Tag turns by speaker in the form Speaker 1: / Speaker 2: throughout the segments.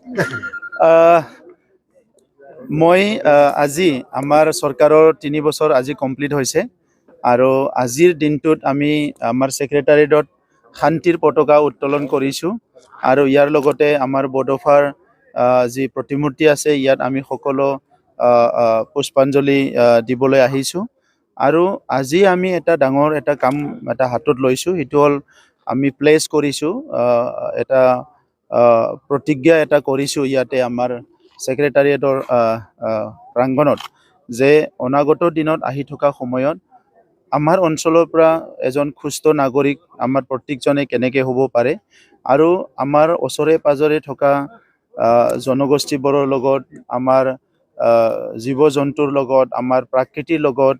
Speaker 1: আহ, মই আজি আমাৰ চৰকাৰৰ 3 বছৰ আজি কমপ্লিট হৈছে আৰু আজিৰ দিনটোত আমি আমাৰ ছেক্ৰেটাৰিয়েটত শান্তিৰ পতাকা উত্তোলন কৰিছোঁ আৰু ইয়াৰ লগতে আমাৰ বডোফাৰ যি প্ৰতিমূৰ্তি আছে ইয়াত আমি সকলো পুষ্পাঞ্জলি দিবলৈ আহিছোঁ আৰু আজি আমি এটা ডাঙৰ এটা কাম এটা হাতত লৈছোঁ, সেইটো হ'ল আমি প্লেচ কৰিছোঁ এটা প্ৰতিজ্ঞা এটা কৰিছোঁ ইয়াতে আমাৰ ছেক্ৰেটাৰিয়েটৰ প্ৰাংগণত যে অনাগত দিনত আহি থকা সময়ত আমাৰ অঞ্চলৰ পৰা এজন সুস্থ নাগৰিক আমাৰ প্ৰত্যেকজনে কেনেকৈ হ'ব পাৰে আৰু আমাৰ ওচৰে পাজৰে থকা জনগোষ্ঠীবোৰৰ লগত আমাৰ জীৱ জন্তুৰ লগত আমাৰ প্ৰাকৃতিৰ লগত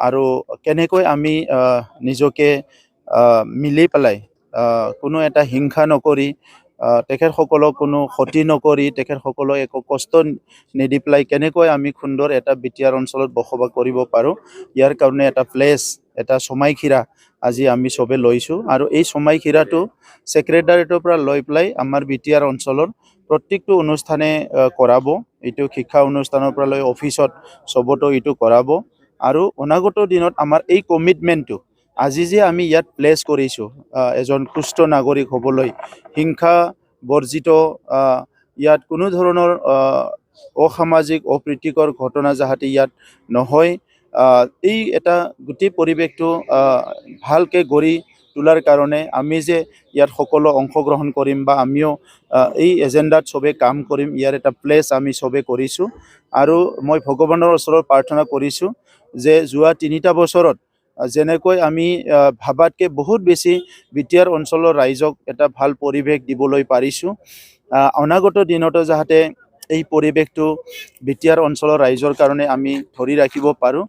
Speaker 1: আৰু কেনেকৈ আমি নিজকে মিলি পেলাই কোনো এটা হিংসা নকৰি তেখেতসকলক কোনো ক্ষতি নকৰি তেখেতসকলক একো কষ্ট নিদি পেলাই কেনেকৈ আমি সুন্দৰ এটা বিটিআৰ অঞ্চলত বসবাস কৰিব পাৰোঁ, ইয়াৰ কাৰণে এটা প্লেচ এটা সমাইখিৰা আজি আমি চবে লৈছোঁ আৰু এই সমাইখিৰাটো ছেক্ৰেটাৰিয়েটৰ পৰা লৈ পেলাই আমাৰ বিটিআৰ অঞ্চলৰ প্ৰত্যেকটো অনুষ্ঠানে কৰাব। এইটো শিক্ষা অনুষ্ঠানৰ পৰা লৈ অফিচত চবতো এইটো কৰাব আৰু অনাগত দিনত আমাৰ এই কমিটমেণ্টটো আজি যে আমি ইয়াত প্লেচ কৰিছোঁ এজন সুস্থ নাগৰিক হ'বলৈ, হিংসা বৰ্জিত, ইয়াত কোনো ধৰণৰ অসামাজিক অপ্ৰীতিকৰ ঘটনা যাতে ইয়াত নহয়, এই এটা গোটেই পৰিৱেশটো ভালকৈ গঢ়ি তোলাৰ কাৰণে আমি যে ইয়াত সকলো অংশগ্ৰহণ কৰিম বা আমিও এই এজেণ্ডাত চবে কাম কৰিম, ইয়াৰ এটা প্লেচ আমি চবে কৰিছোঁ আৰু মই ভগৱানৰ ওচৰত প্ৰাৰ্থনা কৰিছোঁ যে যোৱা 3টা বছৰত যেনেকৈ আমি ভাবাতকৈ বহুত বেছি বিটিআৰ অঞ্চলৰ ৰাইজক এটা ভাল পৰিৱেশ দিবলৈ পাৰিছোঁ, অনাগত দিনতো যাতে এই পৰিৱেশটো বিটিআৰ অঞ্চলৰ ৰাইজৰ কাৰণে আমি ধৰি ৰাখিব পাৰোঁ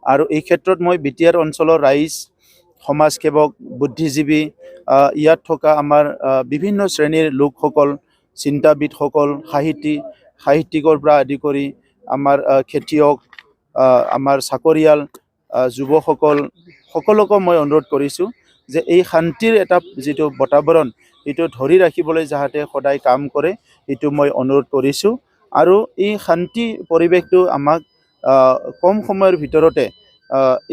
Speaker 1: আৰু এই ক্ষেত্ৰত মই বিটিআৰ অঞ্চলৰ ৰাইজ, সমাজসেৱক, বুদ্ধিজীৱী, ইয়াত থকা আমাৰ বিভিন্ন শ্ৰেণীৰ লোকসকল, চিন্তাবিদসকল, সাহিত্যিকৰ পৰা আদি কৰি আমাৰ খেতিয়ক, আমাৰ চাকৰিয়াল, যুৱকসকল সকলোকে মই অনুৰোধ কৰিছোঁ যে এই শান্তিৰ এটা যিটো বাতাবৰণ এইটো ধৰি ৰাখিবলৈ যাতে সদায় কাম কৰে, এইটো মই অনুৰোধ কৰিছোঁ আৰু এই শান্তি পৰিৱেশটো আমাক কম সময়ৰ ভিতৰতে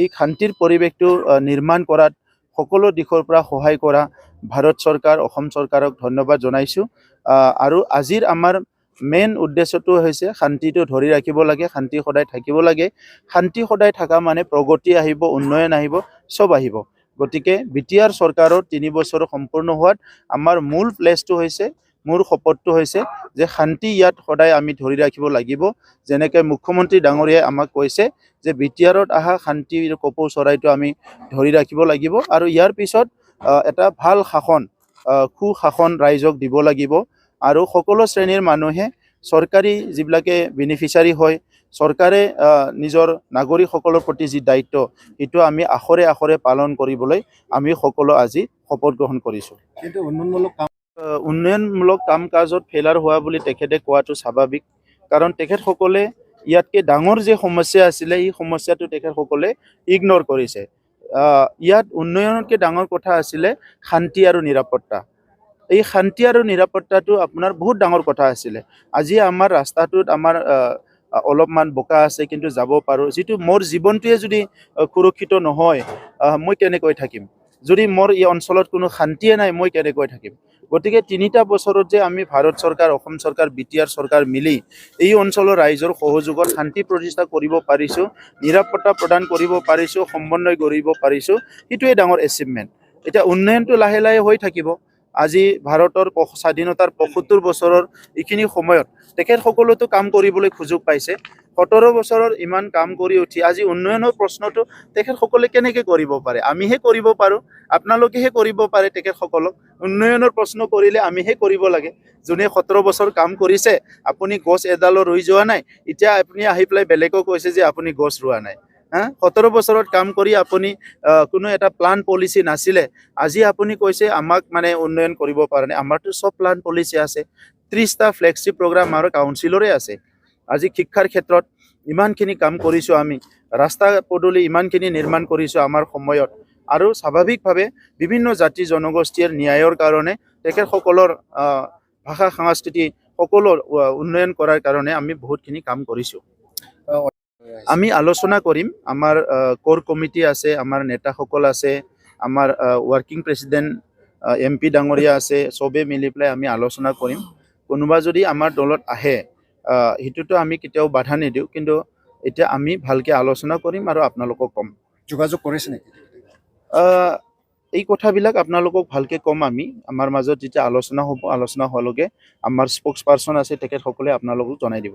Speaker 1: এই শান্তিৰ পৰিৱেশটো নিৰ্মাণ কৰাত সকলো দিশৰ পৰা সহায় কৰা ভাৰত চৰকাৰ, অসম চৰকাৰক ধন্যবাদ জনাইছোঁ আৰু আজিৰ আমাৰ মেইন উদ্দেশ্যটো হৈছে শান্তিটো ধৰি ৰাখিব লাগে, শান্তি সদায় থাকিব লাগে, শান্তি সদায় থকা মানে প্ৰগতি আহিব, উন্নয়ন আহিব, চব আহিব। গতিকে বিটিআৰ চৰকাৰৰ 3 বছৰ সম্পূৰ্ণ হোৱাত আমাৰ মূল প্লেচটো হৈছে, মোৰ শপতটো হৈছে যে শান্তি ইয়াত সদায় আমি ধৰি ৰাখিব লাগিব, যেনেকৈ মুখ্যমন্ত্ৰী ডাঙৰীয়াই আমাক কৈছে যে বিটিআৰত অহা শান্তিৰ কপৌ চৰাইটো আমি ধৰি ৰাখিব লাগিব আৰু ইয়াৰ পিছত এটা ভাল শাসন, সুশাসন ৰাইজক দিব লাগিব আৰু সকলো শ্ৰেণীৰ মানুহে চৰকাৰী যিবিলাকে বেনিফিচিয়াৰী হয়, চৰকাৰে নিজৰ নাগৰিকসকলৰ প্ৰতি যি দায়িত্ব সেইটো আমি আখৰে আখৰে পালন কৰিবলৈ আমি সকলো আজি শপত গ্ৰহণ কৰিছোঁ।
Speaker 2: কিন্তু
Speaker 1: উন্নয়নমূলক কাম কাজত ফেইলাৰ হোৱা বুলি তেখেতে কোৱাটো স্বাভাৱিক, কাৰণ তেখেতসকলে ইয়াতকৈ ডাঙৰ যে সমস্যা আছিলে এই সমস্যাটো তেখেতসকলে ইগন'ৰ কৰিছে। ইয়াত উন্নয়নতকৈ ডাঙৰ কথা আছিলে শান্তি আৰু নিৰাপত্তা। এই শান্তি আৰু নিৰাপত্তাটো আপোনাৰ বহুত ডাঙৰ কথা আছিলে। আজি আমাৰ ৰাস্তাটোত আমাৰ অলপমান বোকা আছে কিন্তু যাব পাৰোঁ, যিটো মোৰ জীৱনটোৱে যদি সুৰক্ষিত নহয় মই কেনেকৈ থাকিম, যদি মোৰ এই অঞ্চলত কোনো শান্তিয়ে নাই মই কেনেকৈ থাকিম। গতিকে 3টা বছৰত যে আমি ভাৰত চৰকাৰ, অসম চৰকাৰ, বিটিআৰ চৰকাৰ মিলি এই অঞ্চলৰ ৰাইজৰ সহযোগত শান্তি প্ৰতিষ্ঠা কৰিব পাৰিছোঁ, নিৰাপত্তা প্ৰদান কৰিব পাৰিছোঁ, সমন্বয় কৰিব পাৰিছোঁ, সেইটোৱে ডাঙৰ এচিভমেণ্ট। এতিয়া উন্নয়নটো লাহে লাহে হৈ থাকিব। আজি ভাৰতৰ স্বাধীনতাৰ 75 বছৰৰ এইখিনি সময়ত তেখেতসকলেতো কাম কৰিবলৈ সুযোগ পাইছে। 17 বছৰৰ ইমান কাম কৰি উঠি আজি উন্নয়নৰ প্ৰশ্নটো তেখেতসকলে কেনেকৈ কৰিব পাৰে? আমিহে কৰিব পাৰোঁ, আপোনালোকেহে কৰিব পাৰে। তেখেতসকলক উন্নয়নৰ প্ৰশ্ন কৰিলে আমিহে কৰিব লাগে। যোনে 17 বছৰ কাম কৰিছে, আপুনি গছ এডালো ৰুই যোৱা নাই, এতিয়া আপুনি আহি পেলাই বেলেগক কৈছে যে আপুনি গছ ৰোৱা নাই। 17 বছৰত কাম কৰি আপুনি কোনো এটা প্লান পলিচি নাছিলে, আজি আপুনি কৈছে আমাক মানে উন্নয়ন কৰিব পৰা নাই। আমাৰতো চব প্লান পলিচি আছে, 30টা ফ্লেগশ্বিপ প্ৰগ্ৰাম আমাৰ কাউন্সিলৰে আছে। আজি শিক্ষাৰ ক্ষেত্ৰত ইমানখিনি কাম কৰিছোঁ, আমি ৰাস্তা পদূলি ইমানখিনি নিৰ্মাণ কৰিছোঁ আমাৰ সময়ত আৰু স্বাভাৱিকভাৱে বিভিন্ন জাতি জনগোষ্ঠীৰ ন্যায়ৰ কাৰণে তেখেতসকলৰ ভাষা সংস্কৃতি সকলৰ উন্নয়ন কৰাৰ কাৰণে আমি বহুতখিনি কাম কৰিছোঁ। আমি আলোচনা কৰিম, আমাৰ কোৰ কমিটি আছে, আমাৰ নেতাসকল আছে, আমাৰ ৱৰ্কিং প্ৰেচিডেণ্ট MP ডাঙৰীয়া আছে, চবে মিলি পেলাই আমি আলোচনা কৰিম। কোনোবা যদি আমাৰ দলত আহে সেইটোতো আমি কেতিয়াও বাধা নিদিওঁ, কিন্তু এতিয়া আমি ভালকৈ আলোচনা কৰিম আৰু আপোনালোকক ক'ম।
Speaker 2: যোগাযোগ কৰিছে নেকি?
Speaker 1: এই কথাবিলাক আপোনালোকক ভালকৈ ক'ম আমি। আমাৰ মাজত যেতিয়া আলোচনা হ'ব, আলোচনা হোৱালৈকে আমাৰ স্প'ক্স পাৰ্চন আছে, তেখেতসকলে আপোনালোকক জনাই দিব।